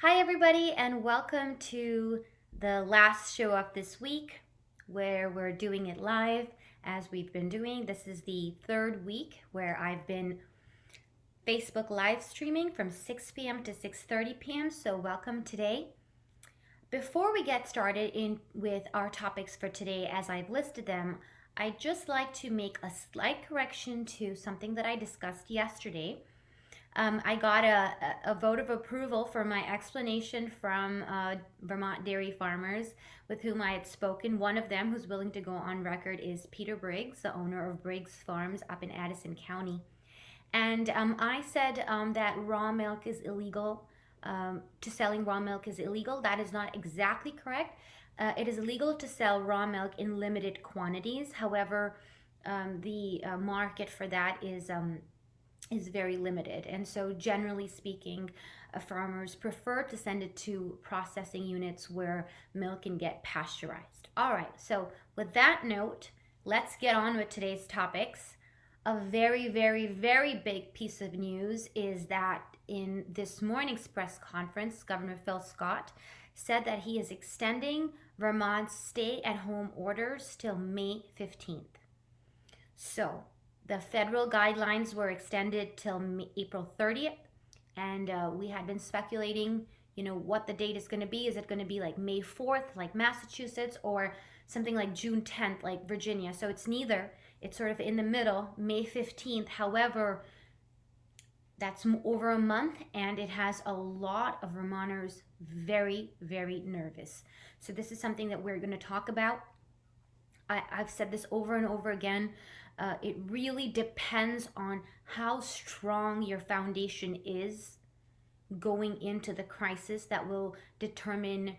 Hi, everybody, and welcome to the last show of this week where we're doing it live as we've been doing. This is the third week where I've been Facebook live streaming from 6 p.m. to 6:30 p.m. So, welcome today. Before we get started with our topics for today, as I've listed them, I'd just like to make a slight correction to something that I discussed yesterday. I got a vote of approval for my explanation from Vermont dairy farmers with whom I had spoken. One of them, who's willing to go on record, is Peter Briggs, the owner of Briggs Farms up in Addison County. And I said that raw milk is illegal, selling raw milk is illegal. That is not exactly correct. It is illegal to sell raw milk in limited quantities. However, the market for that is very limited. And so generally speaking, farmers prefer to send it to processing units where milk can get pasteurized. All right, so with that note, let's get on with today's topics. A very, very, very big piece of news is that in this morning's press conference, Governor Phil Scott said that he is extending Vermont's stay-at-home orders till May 15th. So the federal guidelines were extended till April 30th, and we had been speculating, what the date is going to be. Is it going to be like May 4th, like Massachusetts, or something like June 10th, like Virginia? So it's neither. It's sort of in the middle, May 15th. However, that's over a month, and it has a lot of Vermonters very, very nervous. So this is something that we're going to talk about. I've said this over and over again. It really depends on how strong your foundation is going into the crisis that will determine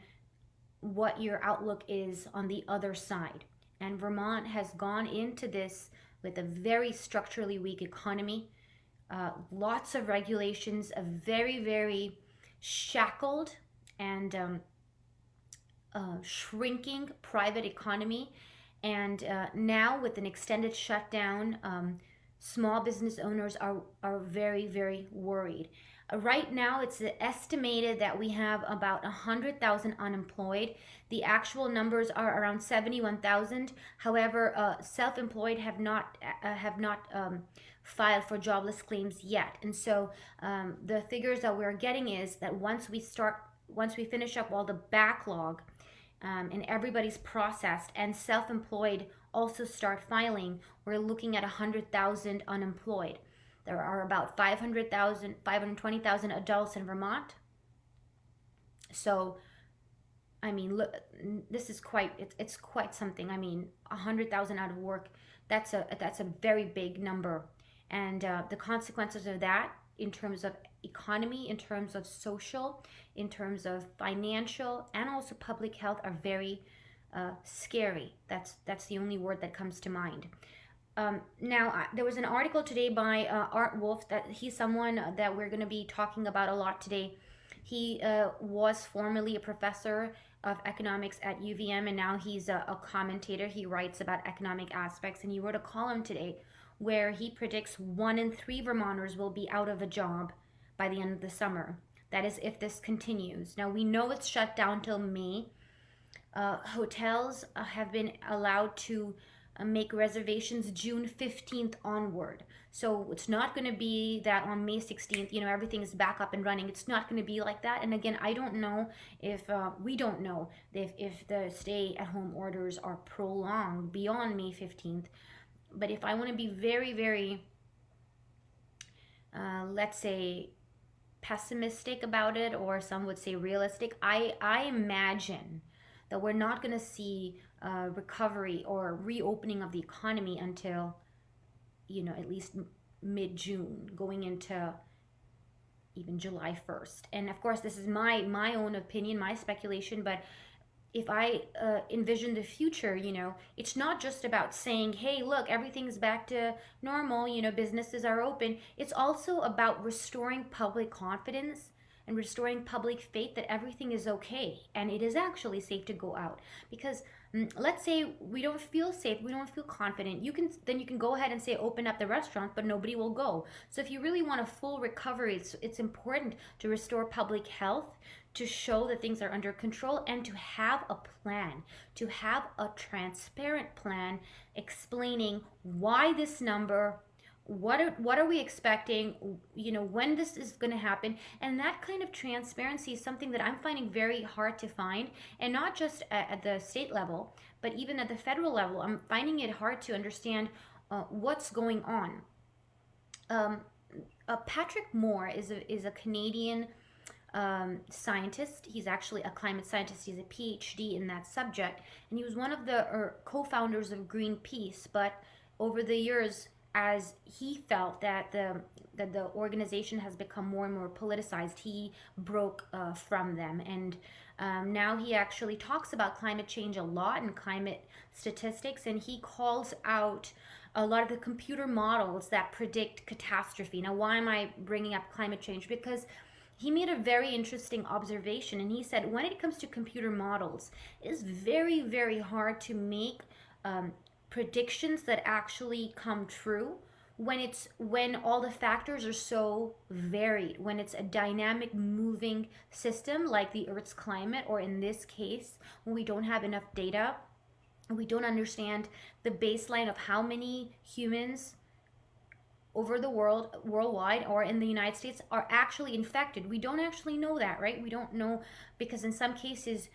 what your outlook is on the other side. And Vermont has gone into this with a very structurally weak economy, lots of regulations, a very, very shackled and shrinking private economy. And now with an extended shutdown, small business owners are very, very worried. Right now, it's estimated that we have about 100,000 unemployed. The actual numbers are around 71,000. However, self-employed have not filed for jobless claims yet. And so the figures that we're getting is that once we finish up all the backlog, and everybody's processed, and self-employed also start filing, we're looking at 100,000 unemployed. There are about 520,000 adults in Vermont. So, I mean, look, this is it's quite something. I mean, 100,000 out of work, that's a very big number. And the consequences of that in terms of economy, in terms of social, in terms of financial, and also public health are very scary. That's the only word that comes to mind. Now, there was an article today by Art Wolf that he's someone that we're going to be talking about a lot today. He was formerly a professor of economics at UVM, and now he's a commentator. He writes about economic aspects, and he wrote a column today where he predicts 1 in 3 Vermonters will be out of a job by the end of the summer. That is, if this continues. Now, we know it's shut down till May. Hotels have been allowed to make reservations June 15th onward. So it's not going to be that on May 16th, everything is back up and running. It's not going to be like that. And again, I don't know if, we don't know if the stay-at-home orders are prolonged beyond May 15th. But if I want to be very, very, let's say, pessimistic about it, or some would say realistic, I imagine that we're not going to see recovery or reopening of the economy until, at least mid-June, going into even July 1st. And of course, this is my own opinion, my speculation, but if I envision the future, it's not just about saying, hey, look, everything's back to normal, businesses are open. It's also about restoring public confidence and restoring public faith that everything is okay and it is actually safe to go out. Because let's say we don't feel safe, we don't feel confident, you can go ahead and say open up the restaurant, but nobody will go. So if you really want a full recovery, it's important to restore public health, to show that things are under control, and to have a plan, to have a transparent plan explaining why this number, what are we expecting, when this is going to happen. And that kind of transparency is something that I'm finding very hard to find, and not just at the state level, but even at the federal level. I'm finding it hard to understand what's going on. Patrick Moore is a Canadian scientist. He's actually a climate scientist. He's a PhD in that subject, and he was one of the co-founders of Greenpeace. But over the years, as he felt that the organization has become more and more politicized, he broke from them. And now he actually talks about climate change a lot and climate statistics, and he calls out a lot of the computer models that predict catastrophe. Now, why am I bringing up climate change? Because he made a very interesting observation, and he said when it comes to computer models, it is very, very hard to make predictions that actually come true when all the factors are so varied, when it's a dynamic moving system like the Earth's climate, or in this case when we don't have enough data, we don't understand the baseline of how many humans over the worldwide, or in the United States, are actually infected. We don't actually know that, right? We don't know, because in some cases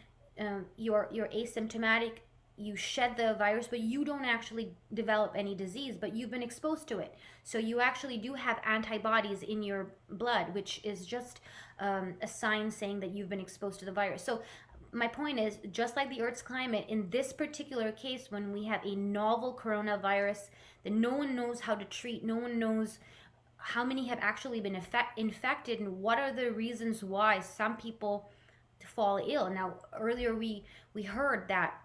you're asymptomatic, you shed the virus, but you don't actually develop any disease, but you've been exposed to it. So you actually do have antibodies in your blood, which is just a sign saying that you've been exposed to the virus. So my point is, just like the Earth's climate, in this particular case, when we have a novel coronavirus that no one knows how to treat, no one knows how many have actually been infected, and what are the reasons why some people fall ill. Now, earlier we heard that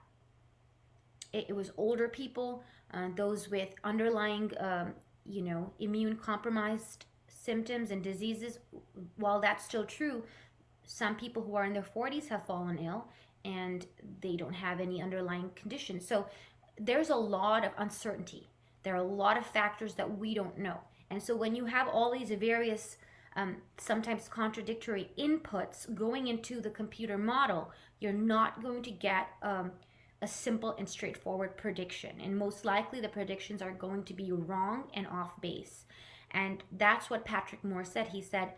it was older people, those with underlying, immune compromised symptoms and diseases. While that's still true, some people who are in their 40s have fallen ill and they don't have any underlying conditions. So there's a lot of uncertainty. There are a lot of factors that we don't know. And so when you have all these various, sometimes contradictory inputs going into the computer model, you're not going to get a simple and straightforward prediction. And most likely the predictions are going to be wrong and off base. And that's what Patrick Moore said. He said,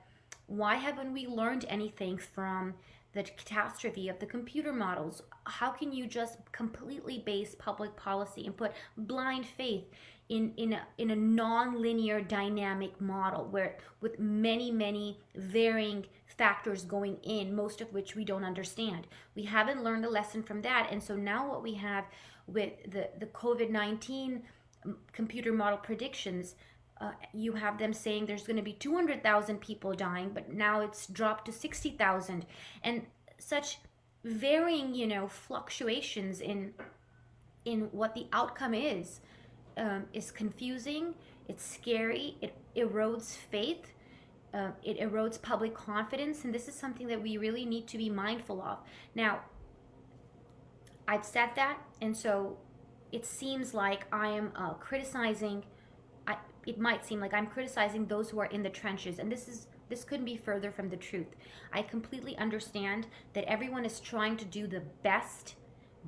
why haven't we learned anything from the catastrophe of the computer models? How can you just completely base public policy and put blind faith in a non-linear dynamic model, where with many varying factors going in, most of which we don't understand? We haven't learned a lesson from that. And so now what we have with the COVID-19 computer model predictions, you have them saying there's going to be 200,000 people dying, but now it's dropped to 60,000, and such varying, fluctuations in what the outcome is confusing. It's scary. It erodes faith. It erodes public confidence, and this is something that we really need to be mindful of. Now, I've said that, and so it seems like I am criticizing. It might seem like I'm criticizing those who are in the trenches, and this couldn't be further from the truth. I completely understand that everyone is trying to do the best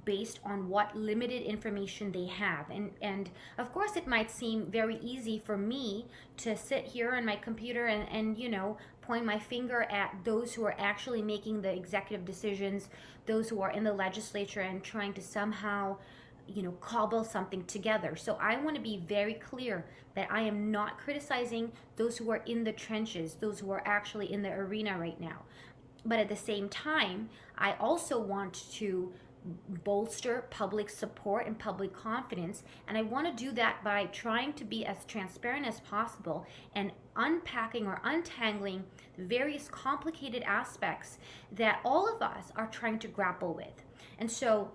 based on what limited information they have. And of course it might seem very easy for me to sit here on my computer and point my finger at those who are actually making the executive decisions, those who are in the legislature, and trying to somehow cobble something together. So I want to be very clear that I am not criticizing those who are in the trenches, those who are actually in the arena right now. But at the same time, I also want to bolster public support and public confidence, and I want to do that by trying to be as transparent as possible and unpacking or untangling various complicated aspects that all of us are trying to grapple with. And so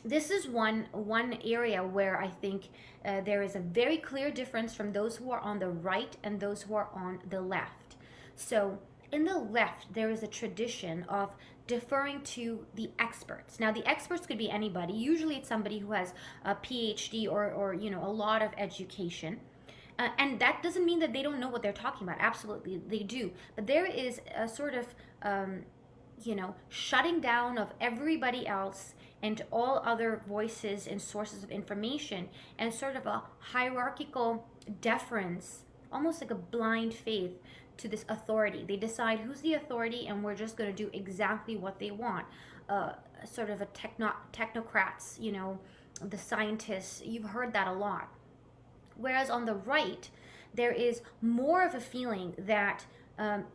this is one area where I think there is a very clear difference from those who are on the right and those who are on the left. So in the left, there is a tradition of deferring to the experts. Now, the experts could be anybody. Usually, it's somebody who has a PhD or a lot of education. And that doesn't mean that they don't know what they're talking about. Absolutely, they do. But there is a sort of, shutting down of everybody else and all other voices and sources of information, and sort of a hierarchical deference, almost like a blind faith to this authority. They decide who's the authority, and we're just going to do exactly what they want. Sort of a technocrats, the scientists. You've heard that a lot. Whereas on the right, there is more of a feeling that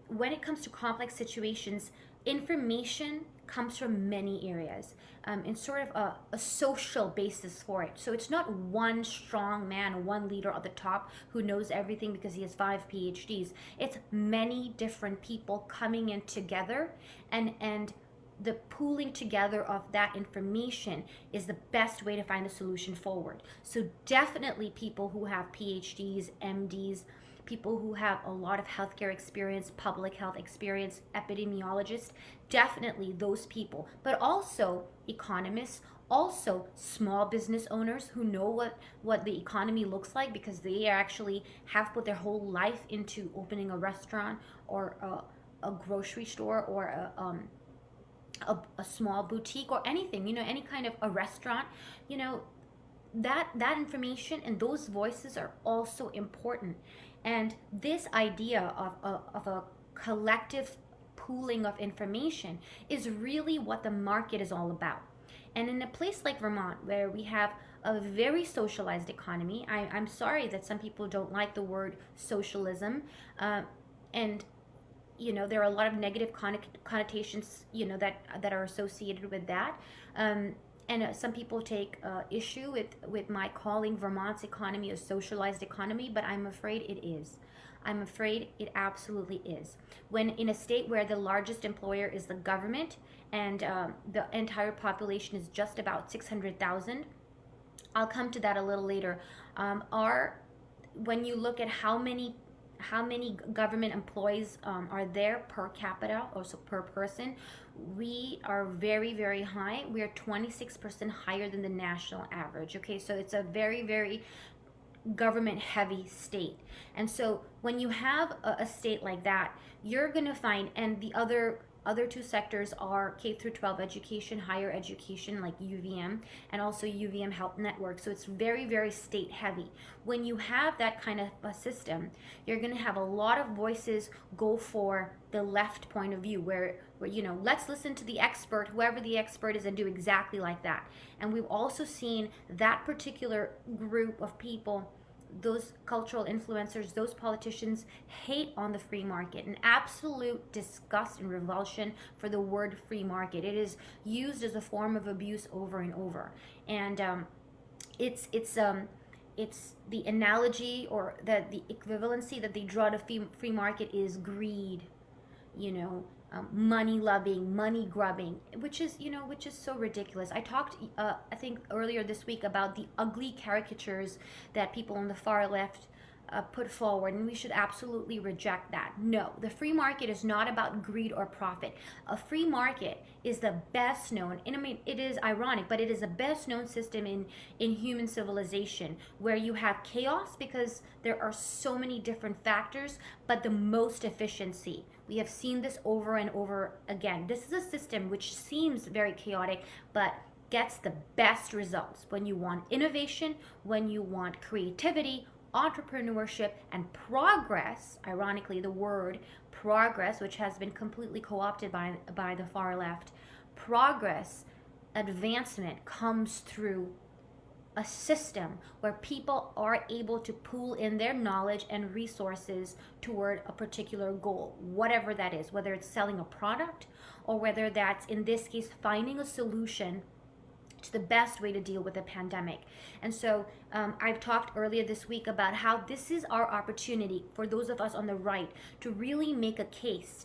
when it comes to complex situations, information comes from many areas, in sort of a social basis for it. So it's not one strong man, one leader at the top who knows everything because he has 5 PhDs. It's many different people coming in together, and the pooling together of that information is the best way to find a solution forward. So definitely people who have PhDs, MDs, people who have a lot of healthcare experience, public health experience, epidemiologists, definitely those people. But also economists, also small business owners who know what the economy looks like, because they actually have put their whole life into opening a restaurant or a grocery store or a small boutique or anything, any kind of a restaurant, that information and those voices are also important. And this idea of a collective pooling of information is really what the market is all about. And in a place like Vermont, where we have a very socialized economy, I'm sorry that some people don't like the word socialism, and there are a lot of negative connotations, that are associated with that. And some people take issue with my calling Vermont's economy a socialized economy, but I'm afraid it is. I'm afraid it absolutely is. When in a state where the largest employer is the government, and the entire population is just about 600,000, I'll come to that a little later. When you look at how many government employees are there per capita, or so per person, we are very, very high. We are 26% higher than the national average. Okay, so it's a very, very government heavy state. And so when you have a state like that, you're going to find, and the other two sectors are K through 12 education, higher education like UVM, and also UVM Health Network. So it's very, very state heavy. When you have that kind of a system, you're going to have a lot of voices go for the left point of view, where let's listen to the expert, whoever the expert is, and do exactly like that. And we've also seen that particular group of people, those cultural influencers, those politicians, hate on the free market, an absolute disgust and revulsion for the word free market. It is used as a form of abuse over and over. And it's the analogy, or the equivalency that they draw to free market is greed, money loving, money grubbing, which is so ridiculous. I talked, I think earlier this week, about the ugly caricatures that people on the far left put forward, and we should absolutely reject that. No, the free market is not about greed or profit. A free market is the best known, and I mean, it is ironic, but it is the best known system in human civilization, where you have chaos because there are so many different factors, but the most efficiency. We have seen this over and over again. This is a system which seems very chaotic, but gets the best results when you want innovation, when you want creativity, entrepreneurship, and progress. Ironically, the word progress, which has been completely co-opted by the far left, progress, advancement comes through a system where people are able to pool in their knowledge and resources toward a particular goal, whatever that is, whether it's selling a product, or whether that's, in this case, finding a solution to the best way to deal with the pandemic. And so I've talked earlier this week about how this is our opportunity for those of us on the right to really make a case,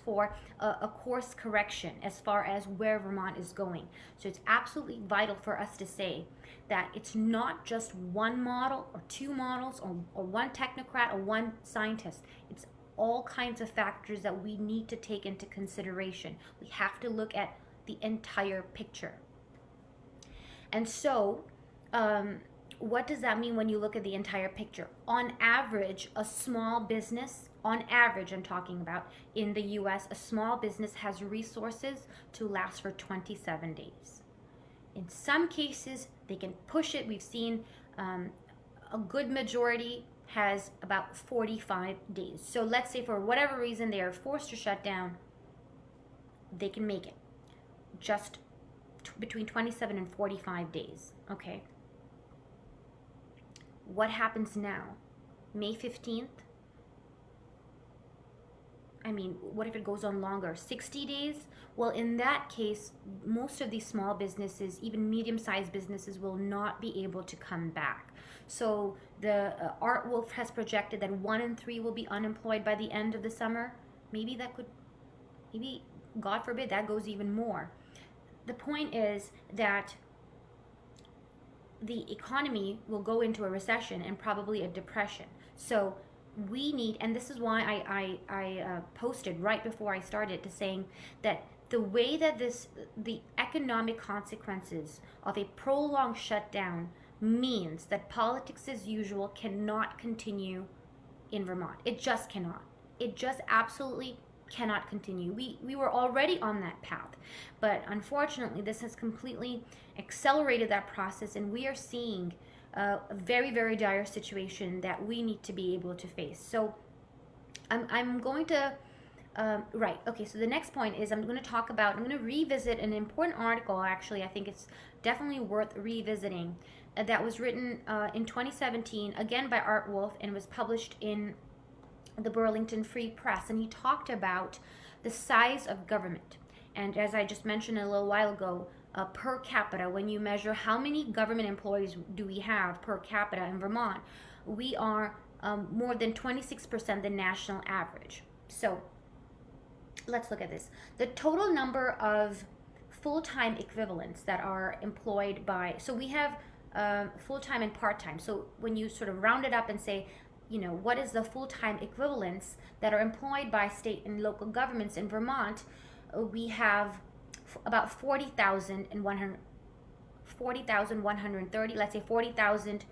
for a course correction as far as where Vermont is going. So it's absolutely vital for us to say that it's not just one model or two models, or one technocrat or one scientist. It's all kinds of factors that we need to take into consideration. We have to look at the entire picture. And so, what does that mean when you look at the entire picture? On average, a small business, on average I'm talking about, in the US, a small business has resources to last for 27 days. In some cases, they can push it. We've seen a good majority has about 45 days. So let's say for whatever reason they are forced to shut down, they can make it just between 27 and 45 days. Okay. What happens now? May 15th? I mean, what if it goes on longer? 60 days? Well, in that case, most of these small businesses, even medium-sized businesses, will not be able to come back. So the Art Wolf has projected that 1 in 3 will be unemployed by the end of the summer. Maybe, God forbid, that goes even more. The point is that the economy will go into a recession and probably a depression. So we need, and this is why I posted right before I started to saying that the way that the economic consequences of a prolonged shutdown means that politics as usual cannot continue in Vermont. It just cannot. It just absolutely cannot continue. We were already on that path, but unfortunately this has completely accelerated that process, and we are seeing a very, very dire situation that we need to be able to face. So I'm going to right, okay, so the next point is I'm going to revisit an important article. Actually, I think it's definitely worth revisiting, that was written in 2017, again by Art Wolf, and was published in the Burlington Free Press, and he talked about the size of government. And as I just mentioned a little while ago, per capita, when you measure how many government employees do we have per capita in Vermont, we are more than 26% the national average. So let's look at this. The total number of full-time equivalents that are employed by, so we have full-time and part-time. So when you sort of round it up and say, you know, what is the full-time equivalents that are employed by state and local governments in Vermont, we have about 40,130, let's say 40,000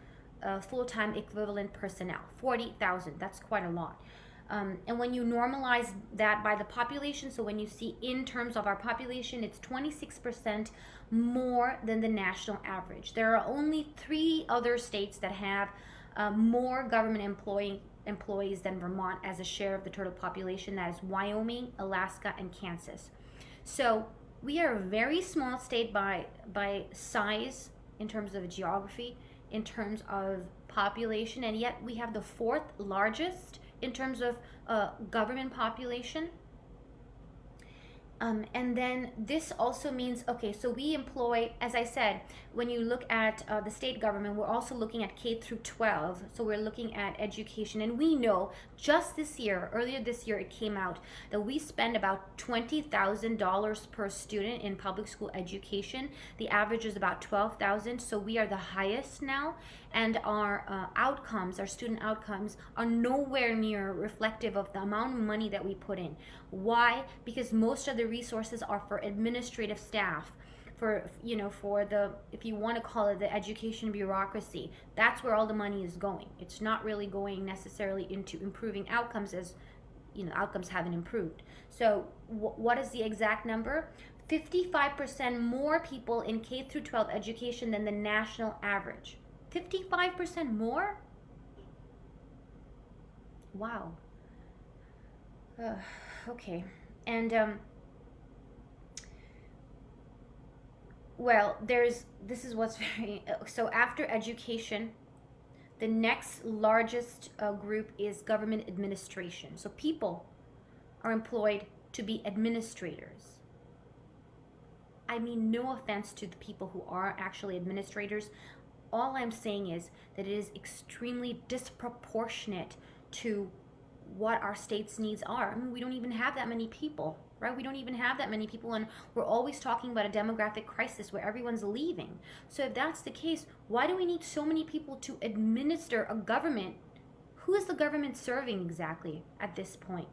full-time equivalent personnel. 40,000, that's quite a lot. And when you normalize that by the population, so when you see in terms of our population, it's 26% more than the national average. There are only 3 other states that have more government employees than Vermont as a share of the total population. That is Wyoming, Alaska, and Kansas. So we are a very small state by size in terms of geography, in terms of population, and yet we have the 4th largest in terms of government population. And then this also means, okay, so we employ, as I said, when you look at the state government, we're also looking at K through 12. So we're looking at education. And we know just this year, earlier this year, it came out that we spend about $20,000 per student in public school education. The average is about $12,000. So we are the highest now. And our outcomes, our student outcomes, are nowhere near reflective of the amount of money that we put in. Why? Because most of the resources are for administrative staff, for, you know, for the, if you want to call it, the education bureaucracy. That's where all the money is going. It's not really going necessarily into improving outcomes, as, you know, outcomes haven't improved. So what is the exact number? 55% more people in K through 12 education than the national average. 55% more? Wow. Okay. And well, this is what's very, so after education, the next largest group is government administration. So people are employed to be administrators. I mean, no offense to the people who are actually administrators. All I'm saying is that it is extremely disproportionate to what our state's needs are. I mean, we don't even have that many people, right? We don't even have that many people, and we're always talking about a demographic crisis where everyone's leaving. So if that's the case, why do we need so many people to administer a government Who is the government serving exactly at this point?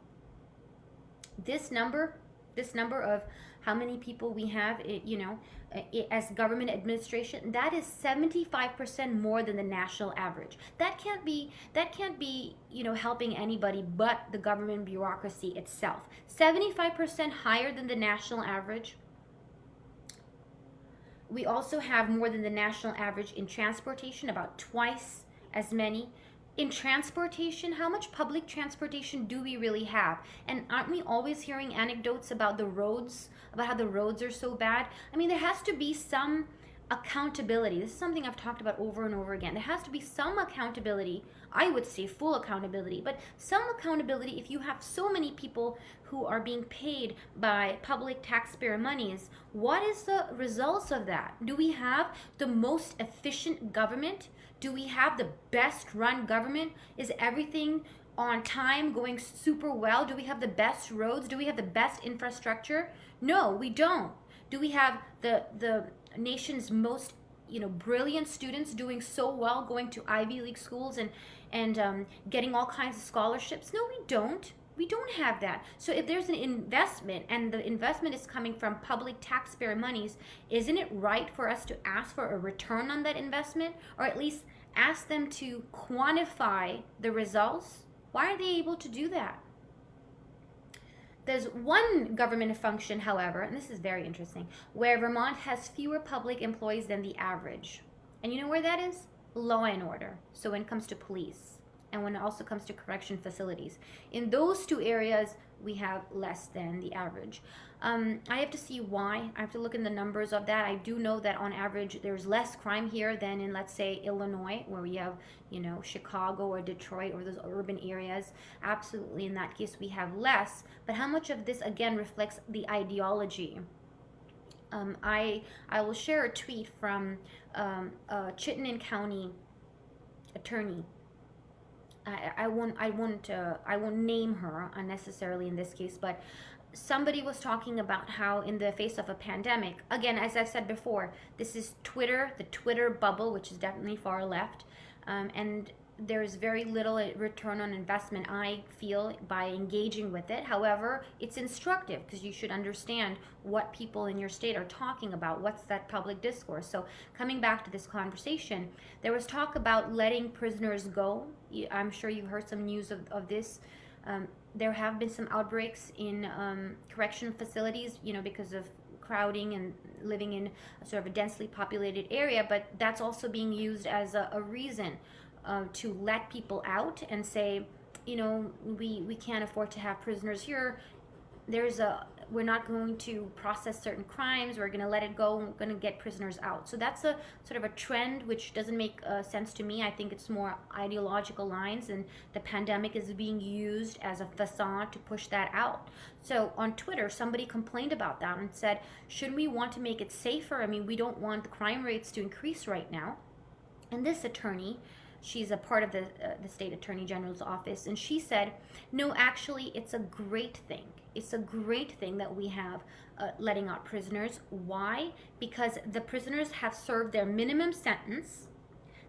This number of how many people we have, as government administration, that is 75% more than the national average. That can't be, helping anybody but the government bureaucracy itself. 75% higher than the national average. We also have more than the national average in transportation, about twice as many. In transportation, how much public transportation do we really have? And aren't we always hearing anecdotes about the roads, about how the roads are so bad? I mean, there has to be some accountability. This is something I've talked about over and over again. There has to be some accountability. I would say full accountability, but some accountability if you have so many people who are being paid by public taxpayer monies. What is the results of that? Do we have the most efficient government? Do we have the best run government? Is everything on time, going super well? Do we have the best roads? Do we have the best infrastructure? No, we don't. Do we have the nation's most brilliant students doing so well, going to Ivy League schools and getting all kinds of scholarships? No, we don't. We don't have that. So if there's an investment and the investment is coming from public taxpayer monies, isn't it right for us to ask for a return on that investment, or at least ask them to quantify the results? Why are they able to do that? There's one government function, however, and this is very interesting, where Vermont has fewer public employees than the average. And you know where that is? Law and order. So when it comes to police, and when it also comes to correction facilities. In those two areas, we have less than the average. I have to see why. I have to look in the numbers of that. I do know that on average, there's less crime here than in, let's say, Illinois, where we have, Chicago or Detroit or those urban areas. Absolutely, in that case, we have less. But how much of this, again, reflects the ideology? I will share a tweet from Chittenden County attorney. I won't name her unnecessarily in this case, but somebody was talking about how in the face of a pandemic, again, as I've said before, this is Twitter, the Twitter bubble, which is definitely far left, and there's very little return on investment, I feel, by engaging with it. However, it's instructive because you should understand what people in your state are talking about. What's that public discourse? So coming back to this conversation, there was talk about letting prisoners go. I'm sure you've heard some news of this. There have been some outbreaks in correctional facilities, because of crowding and living in a sort of a densely populated area, but that's also being used as a reason to let people out and say, we can't afford to have prisoners here. We're not going to process certain crimes. We're going to let it go. We're going to get prisoners out. So that's a sort of a trend which doesn't make sense to me. I think it's more ideological lines, and the pandemic is being used as a facade to push that out. So on Twitter, somebody complained about that and said, shouldn't we want to make it safer? I mean, we don't want the crime rates to increase right now. And this attorney, she's a part of the state attorney general's office, and she said, no, actually, it's a great thing. It's a great thing that we have letting out prisoners. Why? Because the prisoners have served their minimum sentence.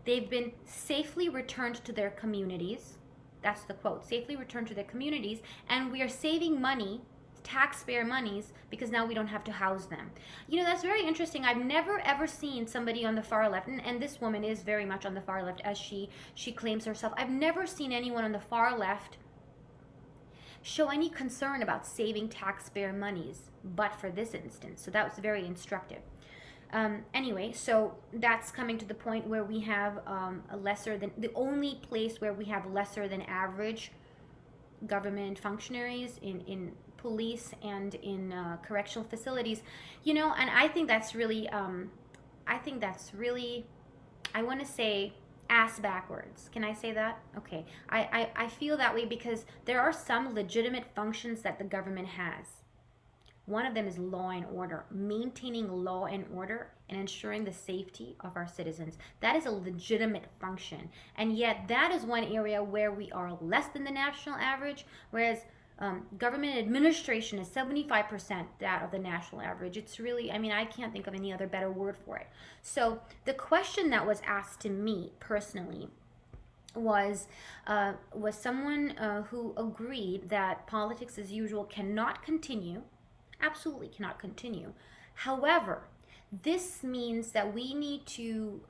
They've been safely returned to their communities. That's the quote, safely returned to their communities, and we are saving money, taxpayer monies, because now we don't have to house them. That's very interesting. I've never ever seen somebody on the far left, and this woman is very much on the far left as she claims herself. I've never seen anyone on the far left show any concern about saving taxpayer monies, but for this instance. So that was very instructive. Anyway, so that's coming to the point where we have the only place where we have lesser than average government functionaries in police and in correctional facilities, and I think that's really, I want to say ass backwards. Can I say that? Okay. I feel that way because there are some legitimate functions that the government has. One of them is law and order, maintaining law and order and ensuring the safety of our citizens. That is a legitimate function. And yet that is one area where we are less than the national average, whereas government administration is 75% that of the national average. It's really, I can't think of any other better word for it. So the question that was asked to me personally was someone who agreed that politics as usual cannot continue, absolutely cannot continue. However, this means that we need to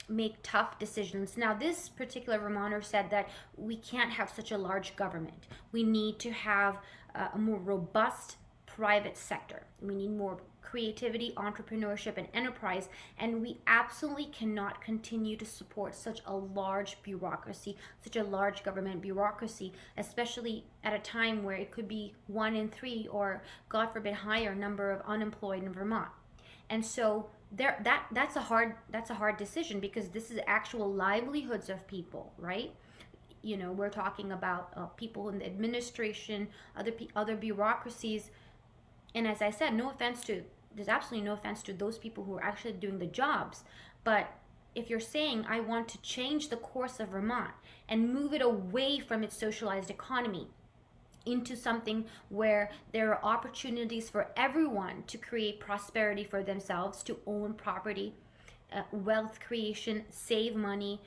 make tough decisions. Now, this particular Vermonter said that we can't have such a large government. We need to have a more robust private sector. We need more creativity, entrepreneurship, and enterprise, and we absolutely cannot continue to support such a large bureaucracy, such a large government bureaucracy, especially at a time where it could be 1 in 3 or, God forbid, higher number of unemployed in Vermont. And so that's a hard decision, because this is actual livelihoods of people, right? We're talking about people in the administration, other bureaucracies. And as I said, there's absolutely no offense to those people who are actually doing the jobs. But if you're saying, I want to change the course of Vermont and move it away from its socialized economy into something where there are opportunities for everyone to create prosperity for themselves, to own property, wealth creation, save money,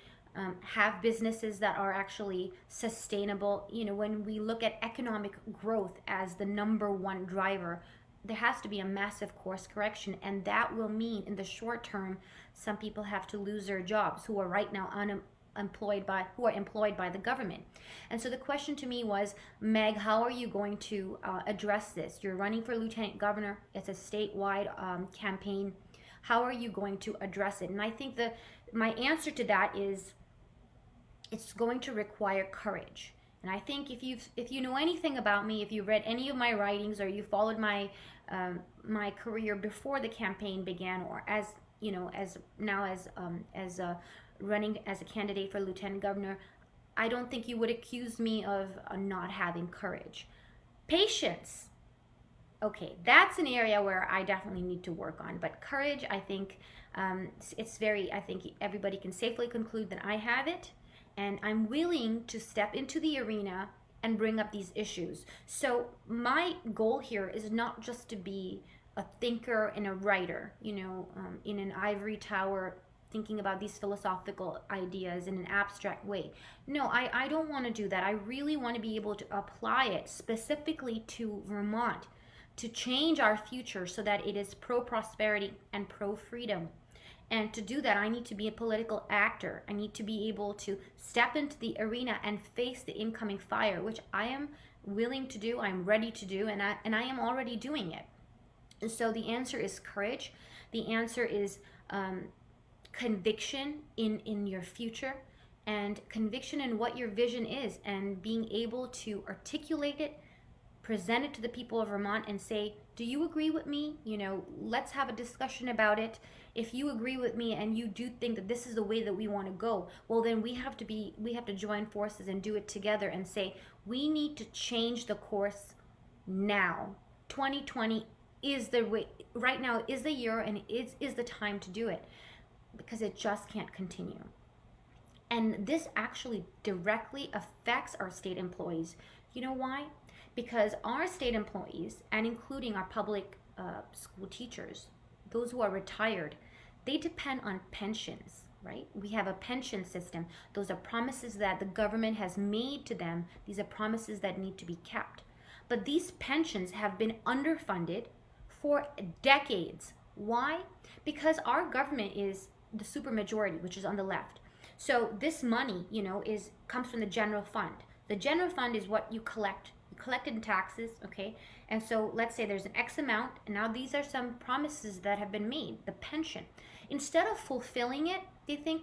have businesses that are actually sustainable. When we look at economic growth as the number one driver, there has to be a massive course correction, and that will mean in the short term some people have to lose their jobs who are right now employed by the government. And so the question to me was, Meg, how are you going to address this? You're running for lieutenant governor. It's a statewide campaign. How are you going to address it? And I think my answer to that is, it's going to require courage. And I think if you know anything about me, if you read any of my writings, or you followed my career before the campaign began, or as running as a candidate for lieutenant governor, I don't think you would accuse me of not having courage. Patience, okay, that's an area where I definitely need to work on. But courage, I think I think everybody can safely conclude that I have it. And I'm willing to step into the arena and bring up these issues. So my goal here is not just to be a thinker and a writer, in an ivory tower, thinking about these philosophical ideas in an abstract way. No, I don't want to do that. I really want to be able to apply it specifically to Vermont, to change our future so that it is pro-prosperity and pro-freedom. And to do that, I need to be a political actor. I need to be able to step into the arena and face the incoming fire, which I am willing to do, I'm ready to do, and I am already doing it. And so the answer is courage. The answer is conviction in your future, and conviction in what your vision is, and being able to articulate it, present it to the people of Vermont and say, do you agree with me? Let's have a discussion about it. If you agree with me and you do think that this is the way that we want to go, well, then we have to join forces and do it together and say, we need to change the course now. 2020 is the way, right now is the year, and is the time to do it, because it just can't continue. And this actually directly affects our state employees. You know why? Because our state employees, and including our public school teachers, those who are retired, they depend on pensions, right? We have a pension system. Those are promises that the government has made to them. These are promises that need to be kept. But these pensions have been underfunded for decades. Why? Because our government is the supermajority, which is on the left. So this money, comes from the general fund. The general fund is what you collect. You collect it in taxes, okay? And so let's say there's an X amount, and now these are some promises that have been made, the pension. Instead of fulfilling it, they think,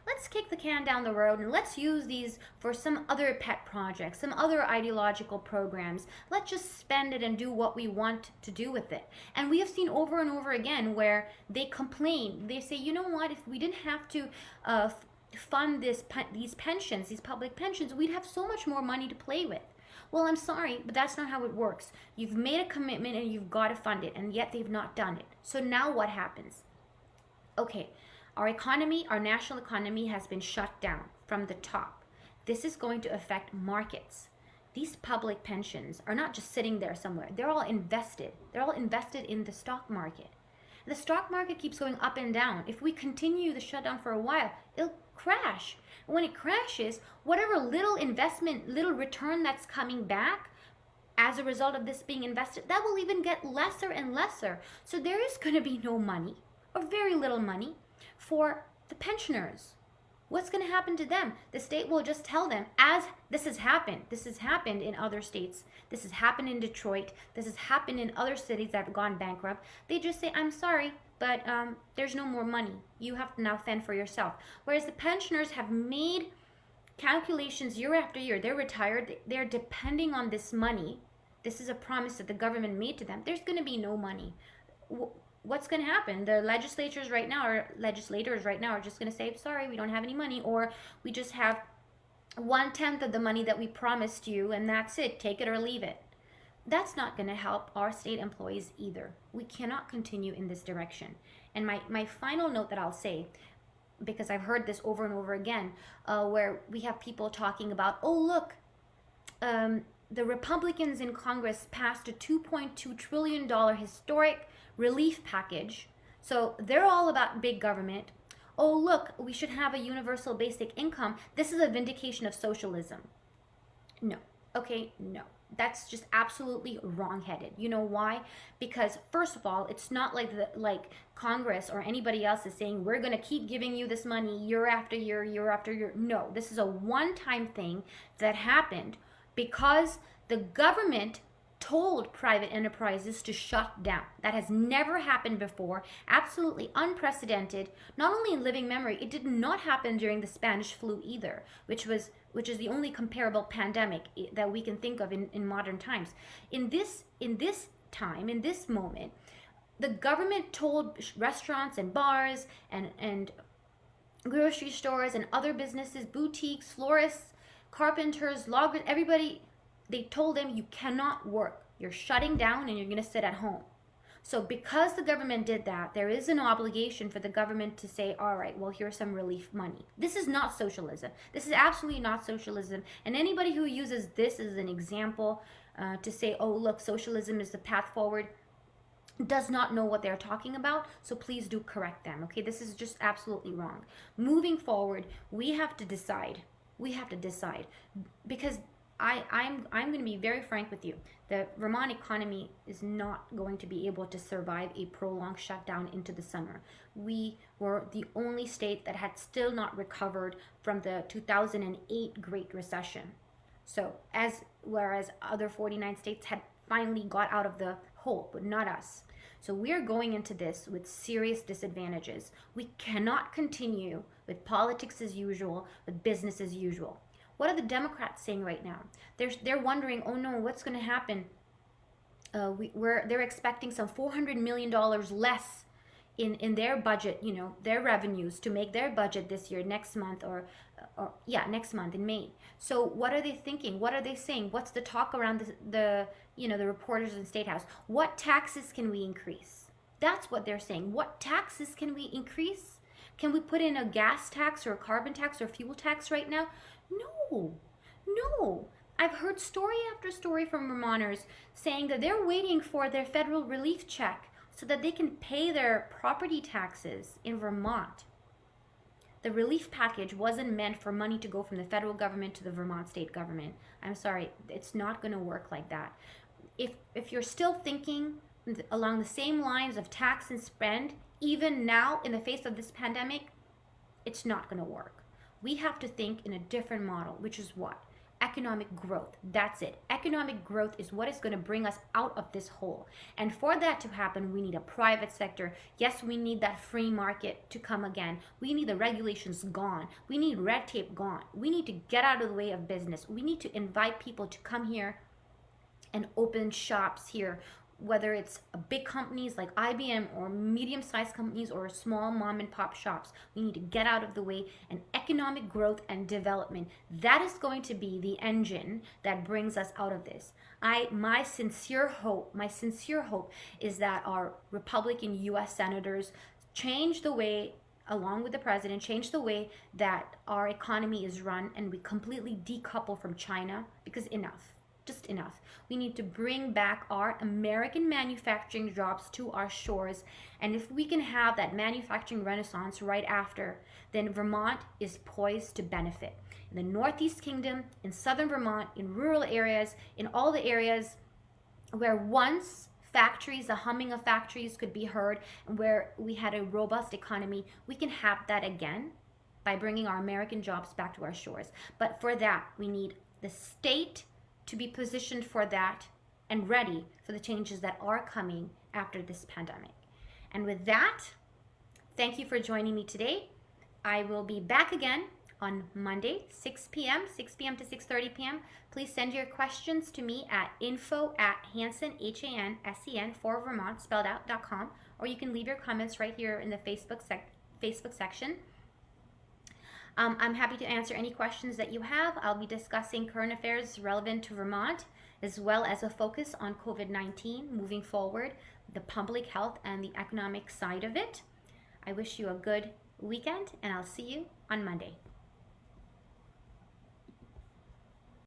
let's kick the can down the road and let's use these for some other pet projects, some other ideological programs. Let's just spend it and do what we want to do with it. And we have seen over and over again where they complain. They say, you know what, if we didn't have to fund these pensions, these public pensions, we'd have so much more money to play with. Well, I'm sorry, but that's not how it works. You've made a commitment and you've got to fund it, and yet they've not done it. So now what happens? Okay, our economy, our national economy has been shut down from the top. This is going to affect markets. These public pensions are not just sitting there somewhere. They're all invested. They're all invested in the stock market. The stock market keeps going up and down. If we continue the shutdown for a while, it'll crash. And when it crashes, whatever little investment, little return that's coming back as a result of this being invested, that will even get lesser and lesser. So there is going to be no money, or very little money, for the pensioners. What's going to happen to them? The state will just tell them, as this has happened in other states, this has happened in Detroit, this has happened in other cities that have gone bankrupt. They just say, I'm sorry, but there's no more money. You have to now fend for yourself. Whereas the pensioners have made calculations year after year. They're retired. They're depending on this money. This is a promise that the government made to them. There's going to be no money. What's going to happen? The legislators right now are just going to say, sorry, we don't have any money, or we just have 1/10 of the money that we promised you, and that's it. Take it or leave it. That's not going to help our state employees either. We cannot continue in this direction. And my final note that I'll say, because I've heard this over and over again, where we have people talking about, oh, look, the Republicans in Congress passed a $2.2 trillion historic relief package. So they're all about big government. Oh, look, we should have a universal basic income. This is a vindication of socialism. No. Okay, no. That's just absolutely wrong-headed. You know why? Because first of all, it's not like Congress or anybody else is saying we're going to keep giving you this money year after year, year after year. No, this is a one-time thing that happened because the government told private enterprises to shut down. That has never happened before. Absolutely unprecedented. Not only in living memory, it did not happen during the Spanish flu either, which is the only comparable pandemic that we can think of in modern times. In this moment, the government told restaurants and bars and grocery stores and other businesses, boutiques, florists, carpenters, loggers, everybody, they told them you cannot work. You're shutting down and you're going to sit at home. So because the government did that, there is an obligation for the government to say, all right, well, here's some relief money. This is not socialism. This is absolutely not socialism. And anybody who uses this as an example to say, oh, look, socialism is the path forward, does not know what they're talking about. So please do correct them. Okay, this is just absolutely wrong. Moving forward, we have to decide. Because I'm going to be very frank with you. The Vermont economy is not going to be able to survive a prolonged shutdown into the summer. We were the only state that had still not recovered from the 2008 Great Recession. So whereas other 49 states had finally got out of the hole, but not us. So we're going into this with serious disadvantages. We cannot continue with politics as usual, with business as usual. What are the Democrats saying right now? They're wondering, oh no, what's going to happen? They're expecting some $400 million less in their budget, their revenues to make their budget this year, next month, next month in May. So what are they thinking? What are they saying? What's the talk around the reporters in State House? What taxes can we increase? That's what they're saying. What taxes can we increase? Can we put in a gas tax or a carbon tax or fuel tax right now? No. I've heard story after story from Vermonters saying that they're waiting for their federal relief check so that they can pay their property taxes in Vermont. The relief package wasn't meant for money to go from the federal government to the Vermont state government. I'm sorry, it's not going to work like that. If you're still thinking along the same lines of tax and spend, even now in the face of this pandemic, it's not going to work. We have to think in a different model, which is what? Economic growth. That's it. Economic growth is what is going to bring us out of this hole. And for that to happen, we need a private sector. Yes, we need that free market to come again. We need the regulations gone. We need red tape gone. We need to get out of the way of business. We need to invite people to come here and open shops here, whether it's big companies like IBM or medium-sized companies or small mom and pop shops. We need to get out of the way, and economic growth and development. That is going to be the engine that brings us out of this. My sincere hope is that our Republican US senators change the way, along with the president, change the way that our economy is run, and we completely decouple from China, because enough. just enough. We need to bring back our American manufacturing jobs to our shores. And if we can have that manufacturing renaissance right after, then Vermont is poised to benefit. In the Northeast Kingdom, in southern Vermont, in rural areas, in all the areas where once factories, the humming of factories could be heard, and where we had a robust economy, we can have that again by bringing our American jobs back to our shores. But for that, we need the state to be positioned for that and ready for the changes that are coming after this pandemic. And with that, thank you for joining me today. I will be back again on Monday, 6 p.m. to 6:30 p.m. Please send your questions to me at info@Hansen, Hansen, for Vermont, spelled out.com, or you can leave your comments right here in the Facebook section. I'm happy to answer any questions that you have. I'll be discussing current affairs relevant to Vermont, as well as a focus on COVID-19 moving forward, the public health and the economic side of it. I wish you a good weekend, and I'll see you on Monday.